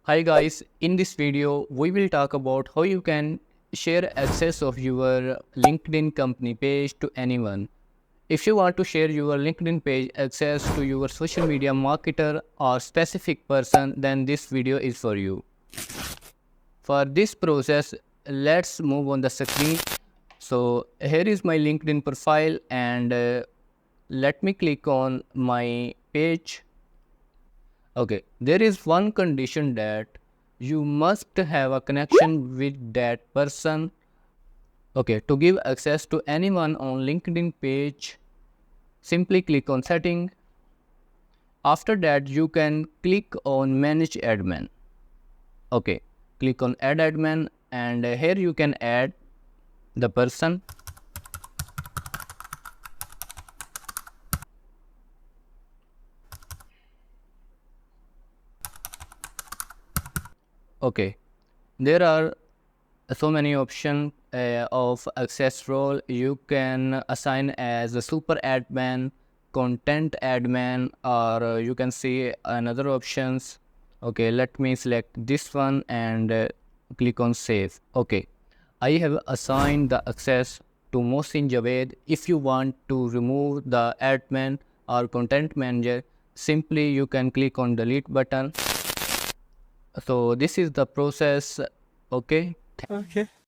Hi guys, in this video we will talk about how you can share access of your LinkedIn company page to anyone. If you want to share your LinkedIn page access to your social media marketer or specific person, then this video is for you. For this process, let's move on the screen. So here is my LinkedIn profile and let me click on my page. Okay, there is one condition that you must have a connection with that person. Okay, to give access to anyone on LinkedIn page, simply click on setting. After that, you can click on manage admin. Okay, click on add admin and here you can add the person. Okay, there are so many options of access role. You can assign as a super admin, content admin, or you can see another options. Okay, let me select this one and click on save. Okay, I have assigned the access to Mohsin Javed. If you want to remove the admin or content manager, simply you can click on delete button. So this is the process. Okay. Okay.